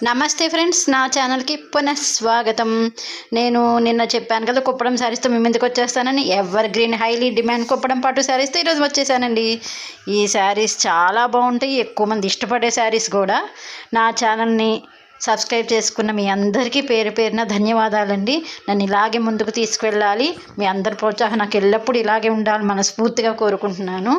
నమస్తే ఫ్రెండ్స్, నా ఛానల్కి పునఃస్వాగతం. నేను నిన్న చెప్పాను కదా కుప్పడం శారీస్తో మీ ముందుకు వచ్చేస్తానని. Evergreen highly demand Kuppadam పట్టు శారీస్తో ఈరోజు వచ్చేసానండి. ఈ శారీస్ చాలా బాగుంటాయి, ఎక్కువ మంది ఇష్టపడే శారీస్ కూడా. నా ఛానల్ని సబ్స్క్రైబ్ చేసుకున్న మీ అందరికీ పేరు పేరున ధన్యవాదాలండి. నన్ను ఇలాగే ముందుకు తీసుకువెళ్ళాలి, మీ అందరి ప్రోత్సాహం నాకు ఎల్లప్పుడూ ఇలాగే ఉండాలి మనస్ఫూర్తిగా కోరుకుంటున్నాను.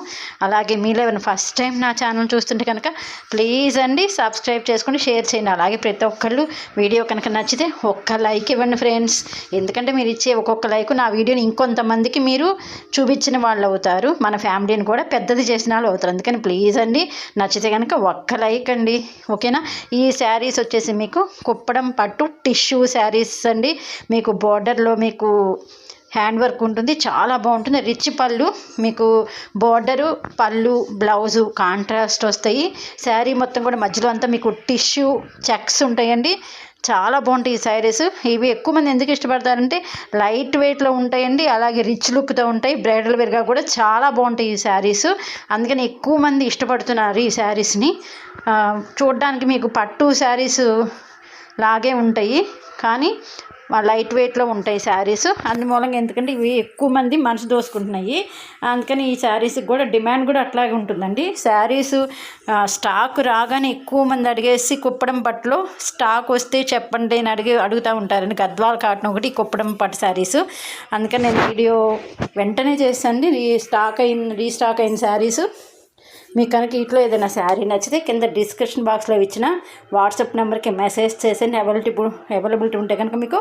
అలాగే మీలో ఏమైనా ఫస్ట్ టైం నా ఛానల్ చూస్తుంటే కనుక ప్లీజ్ అండి సబ్స్క్రైబ్ చేసుకుని షేర్ చేయండి. అలాగే ప్రతి ఒక్కళ్ళు వీడియో కనుక నచ్చితే ఒక్క లైక్ ఇవ్వండి ఫ్రెండ్స్. ఎందుకంటే మీరు ఇచ్చే ఒక్కొక్క లైక్ నా వీడియోని ఇంకొంతమందికి మీరు చూపించిన వాళ్ళు అవుతారు, మన ఫ్యామిలీని కూడా పెద్దది చేసిన వాళ్ళు అవుతారు. అందుకని ప్లీజ్ అండి నచ్చితే కనుక ఒక్క లైక్ అండి, ఓకేనా. ఈ శారీస్ వచ్చేసి మీకు కుప్పడం పట్టు టిష్యూ శారీస్ అండి. మీకు బోర్డర్లో మీకు హ్యాండ్ వర్క్ ఉంటుంది, చాలా బాగుంటుంది. రిచ్ పళ్ళు, మీకు బోర్డరు పళ్ళు బ్లౌజు కాంట్రాస్ట్ వస్తాయి. శారీ మొత్తం కూడా మధ్యలో అంతా మీకు టిష్యూ చెక్స్ ఉంటాయండి. చాలా బాగుంటాయి ఈ శారీస్. ఇవి ఎక్కువ మంది ఎందుకు ఇష్టపడతారంటే లైట్ వెయిట్లో ఉంటాయండి, అలాగే రిచ్ లుక్తో ఉంటాయి. బ్రైడల్ వేర్గా కూడా చాలా బాగుంటాయి ఈ శారీస్. అందుకని ఎక్కువ మంది ఇష్టపడుతున్నారు ఈ శారీస్ని. చూడడానికి మీకు పట్టు శారీస్ లాగే ఉంటాయి, కానీ లైట్ వెయిట్లో ఉంటాయి శారీస్. అందుమూలంగా ఎందుకంటే ఇవి ఎక్కువ మంది మనసు దోసుకుంటున్నాయి, అందుకని ఈ శారీస్కి కూడా డిమాండ్ కూడా అట్లాగే ఉంటుందండి. శారీస్ స్టాక్ రాగానే ఎక్కువ మంది అడిగేసి కుప్పడం పట్టులో స్టాక్ వస్తే చెప్పండి అని అడుగుతూ ఉంటారండి. గద్వాల్ కాటన్ ఒకటి, కుప్పడం పట్టు శారీస్. అందుకని నేను వీడియో వెంటనే చేస్తాను. రీస్టాక్ అయిన శారీస్. మీకు కనుక ఇట్లో ఏదైనా శారీ నచ్చితే కింద డిస్క్రిప్షన్ బాక్స్లో ఇచ్చిన వాట్సాప్ నెంబర్కి మెసేజ్ చేసి అవైలబిలిటీ ఉంటే కనుక మీకు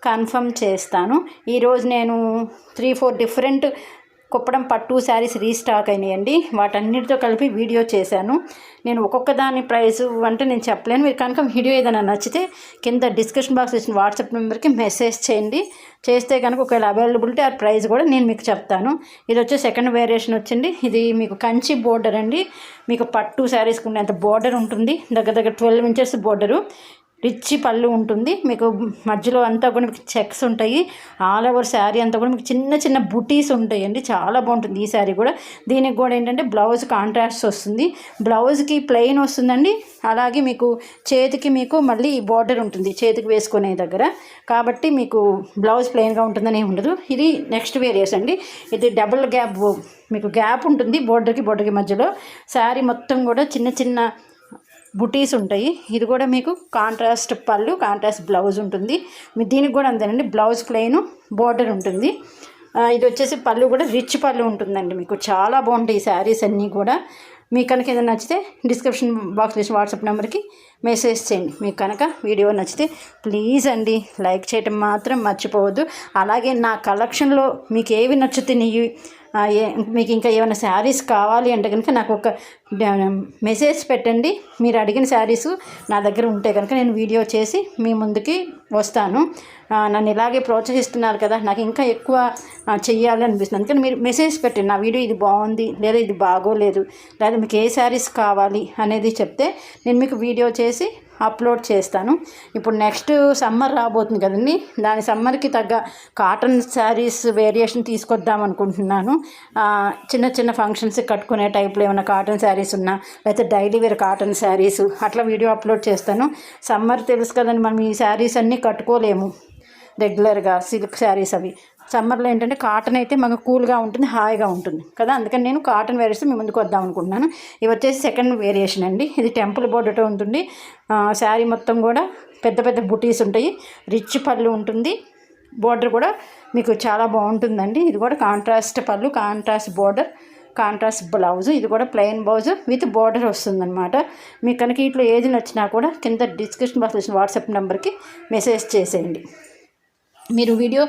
కన్ఫర్మ్ చేస్తాను. ఈరోజు నేను 3-4 డిఫరెంట్ కుప్పడం పట్టు శారీస్ రీస్టాక్ అయినాయండి. వాటన్నిటితో కలిపి వీడియో చేశాను. నేను ఒక్కొక్క దాని ప్రైస్ అంటే నేను చెప్పలేను. మీరు కనుక వీడియో ఏదైనా నచ్చితే కింద డిస్క్రిప్షన్ బాక్స్ ఇచ్చిన వాట్సాప్ నెంబర్కి మెసేజ్ చేయండి. చేస్తే కనుక ఒకవేళ అవైలబిలిటీ ఆ ప్రైస్ కూడా నేను మీకు చెప్తాను. ఇది వచ్చే సెకండ్ వేరియేషన్ వచ్చింది. ఇది మీకు కంచి బోర్డర్ అండి. మీకు పట్టు శారీస్కి ఉండేంత బోర్డర్ ఉంటుంది, దగ్గర 12 ఇంచెస్ బోర్డరు. రిచ్ పళ్ళు ఉంటుంది, మీకు మధ్యలో అంతా కూడా మీకు చెక్స్ ఉంటాయి. ఆల్ ఓవర్ శారీ అంతా కూడా మీకు చిన్న చిన్న బుటీస్ ఉంటాయండి. చాలా బాగుంటుంది ఈ శారీ కూడా. దీనికి కూడా ఏంటంటే బ్లౌజ్ కాంట్రాస్ట్ వస్తుంది, బ్లౌజ్కి ప్లెయిన్ వస్తుందండి. అలాగే మీకు చేతికి మీకు మళ్ళీ బోర్డర్ ఉంటుంది చేతికి వేసుకునే దగ్గర, కాబట్టి మీకు బ్లౌజ్ ప్లెయిన్గా ఉంటుందని ఉండదు. ఇది నెక్స్ట్ వేరియేషన్ అండి. ఇది డబుల్ గ్యాప్, మీకు గ్యాప్ ఉంటుంది బోర్డర్కి మధ్యలో. శారీ మొత్తం కూడా చిన్న చిన్న బుటీస్ ఉంటాయి. ఇది కూడా మీకు కాంట్రాస్ట్ పళ్ళు, కాంట్రాస్ట్ బ్లౌజ్ ఉంటుంది. దీనికి కూడా అంతేనండి, బ్లౌజ్ ప్లెయిన్, బోర్డర్ ఉంటుంది. ఇది వచ్చేసి పళ్ళు కూడా రిచ్ పళ్ళు ఉంటుందండి. మీకు చాలా బాగుంటాయి ఈ శారీస్ అన్నీ కూడా. మీకు కనుక ఏదైనా నచ్చితే డిస్క్రిప్షన్ బాక్స్లో వాట్సాప్ నెంబర్కి మెసేజ్ చేయండి. మీకు కనుక వీడియో నచ్చితే ప్లీజ్ అండి లైక్ చేయటం మాత్రం మర్చిపోవద్దు. అలాగే నా కలెక్షన్లో మీకు ఏవి నచ్చుతున్నాయి, మీకు ఇంకా ఏమైనా శారీస్ కావాలి అంటే కనుక నాకు ఒక మెసేజ్ పెట్టండి. మీరు అడిగిన శారీస్ నా దగ్గర ఉంటే కనుక నేను వీడియో చేసి మీ ముందుకి వస్తాను. నన్ను ఇలాగే ప్రోత్సహిస్తున్నారు కదా, నాకు ఇంకా ఎక్కువ చెయ్యాలి అనిపిస్తుంది. అందుకని మీరు మెసేజ్ పెట్టండి, నా వీడియో ఇది బాగుంది లేదా ఇది బాగోలేదు, లేదా మీకు ఏ శారీస్ కావాలి అనేది చెప్తే నేను మీకు వీడియో చేసి అప్లోడ్ చేస్తాను. ఇప్పుడు నెక్స్ట్ సమ్మర్ రాబోతుంది కదండి, దాని సమ్మర్కి తగ్గ కాటన్ శారీస్ వేరియేషన్ తీసుకొద్దాం అనుకుంటున్నాను. చిన్న చిన్న ఫంక్షన్స్కి కట్టుకునే టైప్లో ఏమైనా కాటన్ శారీస్ ఉన్నా, లేకపోతే డైలీ వేర్ కాటన్ శారీస్ అట్లా వీడియో అప్లోడ్ చేస్తాను. సమ్మర్ తెలుసు కదండి, మనం ఈ శారీస్ అన్నీ కట్టుకోలేము రెగ్యులర్గా, సిల్క్ శారీస్ అవి. సమ్మర్లో ఏంటంటే కాటన్ అయితే మనకు కూల్గా ఉంటుంది, హాయిగా ఉంటుంది కదా. అందుకని నేను కాటన్ వేరియేషన్ మీ ముందుకు వద్దాం అనుకుంటున్నాను. ఇవి వచ్చేసి సెకండ్ వేరియేషన్ అండి. ఇది టెంపుల్ బోర్డర్తో ఉంటుంది. శారీ మొత్తం కూడా పెద్ద పెద్ద బుటీస్ ఉంటాయి, రిచ్ పళ్ళు ఉంటుంది, బోర్డర్ కూడా మీకు చాలా బాగుంటుందండి. ఇది కూడా కాంట్రాస్ట్ పళ్ళు, కాంట్రాస్ట్ బోర్డర్, కాంట్రాస్ట్ బ్లౌజ్. ఇది కూడా ప్లెయిన్ బ్లౌజ్ విత్ బోర్డర్ వస్తుందన్నమాట. మీకు కనుక ఇట్లా ఏది నచ్చినా కూడా కింద డిస్క్రిప్షన్ బాక్స్ వాట్సాప్ నెంబర్కి మెసేజ్ చేసేయండి. మీరు వీడియో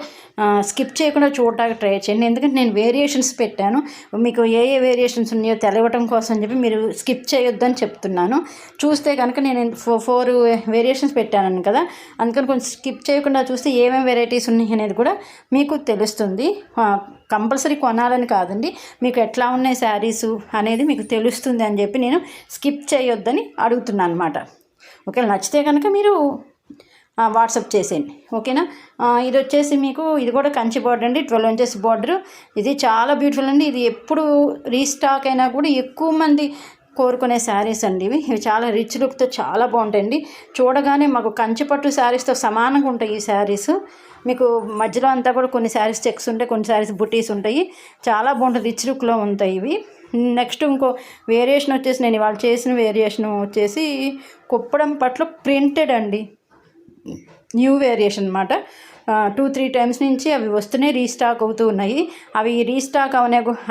స్కిప్ చేయకుండా చూడటానికి ట్రై చేయండి, ఎందుకంటే నేను వేరియేషన్స్ పెట్టాను. మీకు ఏ వేరియేషన్స్ ఉన్నాయో తెలవటం కోసం అని చెప్పి మీరు స్కిప్ చేయొద్దని చెప్తున్నాను. చూస్తే కనుక నేను 4 వేరియేషన్స్ పెట్టాను కదా, అందుకని కొంచెం స్కిప్ చేయకుండా చూస్తే ఏమేమి వెరైటీస్ ఉన్నాయి అనేది కూడా మీకు తెలుస్తుంది. కంపల్సరీ కొనాలని కాదండి, మీకు ఎట్లా ఉన్నాయి శారీసు అనేది మీకు తెలుస్తుంది అని చెప్పి నేను స్కిప్ చేయొద్దని అడుగుతున్నాను అనమాట. ఓకే, నచ్చితే కనుక మీరు వాట్సాప్ చేసేయండి, ఓకేనా. ఇది వచ్చేసి మీకు ఇది కూడా కంచి బోర్డర్ అండి, 12 ఇంచెస్ బోర్డరు. ఇది చాలా బ్యూటిఫుల్ అండి. ఇది ఎప్పుడు రీస్టాక్ అయినా కూడా ఎక్కువ మంది కోరుకునే శారీస్ అండి ఇవి చాలా రిచ్ లుక్తో చాలా బాగుంటాయండి. చూడగానే మాకు కంచిపట్టు శారీస్తో సమానంగా ఉంటాయి ఈ శారీస్. మీకు మధ్యలో అంతా కూడా కొన్ని శారీస్ చెక్స్ ఉంటాయి, కొన్ని శారీస్ బుటీస్ ఉంటాయి. చాలా బాగుంటుంది, రిచ్ లుక్లో ఉంటాయి ఇవి. నెక్స్ట్ ఇంకో వేరియేషన్ వచ్చేసి నేను ఇవాళ చేసిన వేరియేషన్ వచ్చేసి కుప్పడం పట్ల ప్రింటెడ్ అండి. న్యూ వేరియేషన్ అనమాట. 2-3 టైమ్స్ నుంచి అవి వస్తున్నాయి, రీస్టాక్ అవుతూ ఉన్నాయి. అవి రీస్టాక్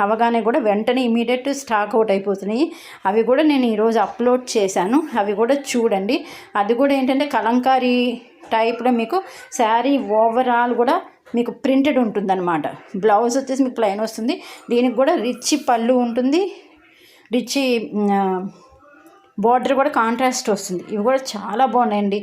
అవగానే కూడా వెంటనే ఇమీడియట్ స్టాక్ అవుట్ అయిపోతున్నాయి. అవి కూడా నేను ఈరోజు అప్లోడ్ చేశాను, అవి కూడా చూడండి. అది కూడా ఏంటంటే కలంకారీ టైప్లో మీకు శారీ ఓవరాల్ కూడా మీకు ప్రింటెడ్ ఉంటుందన్నమాట. బ్లౌజ్ వచ్చేసి మీకు ప్లెయిన్ వస్తుంది. దీనికి కూడా రిచ్ పళ్ళు ఉంటుంది, రిచ్ బార్డర్ కూడా కాంట్రాస్ట్ వస్తుంది. ఇవి కూడా చాలా బాగున్నాయండి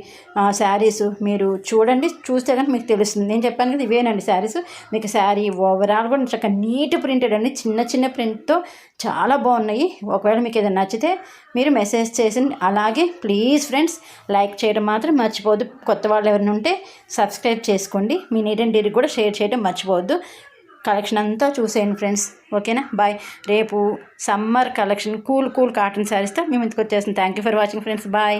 శారీస్. మీరు చూడండి, చూస్తే కానీ మీకు తెలుస్తుంది. నేను చెప్పాను కదా ఇవేనండి శారీస్. మీకు శారీ ఓవరాల్ కూడా చక్కగా నీట్ ప్రింటెడ్ అండి, చిన్న చిన్న ప్రింట్తో చాలా బాగున్నాయి. ఒకవేళ మీకు ఏదైనా నచ్చితే మీరు మెసేజ్ చేసింది. అలాగే ప్లీజ్ ఫ్రెండ్స్ లైక్ చేయడం మాత్రం మర్చిపోవద్దు. కొత్త వాళ్ళు ఎవరైనా ఉంటే సబ్స్క్రైబ్ చేసుకోండి. మీ నీట్ అండ్ డీడీ కూడా షేర్ చేయడం మర్చిపోవద్దు. కలెక్షన్ అంతా చూసేయండి ఫ్రెండ్స్, ఓకేనా? బాయ్. రేపు సమ్మర్ కలెక్షన్ కూల్ కాటన్ శారీస్తో మేము ఇంటికి వచ్చేస్తాం. Thank you for watching friends, bye.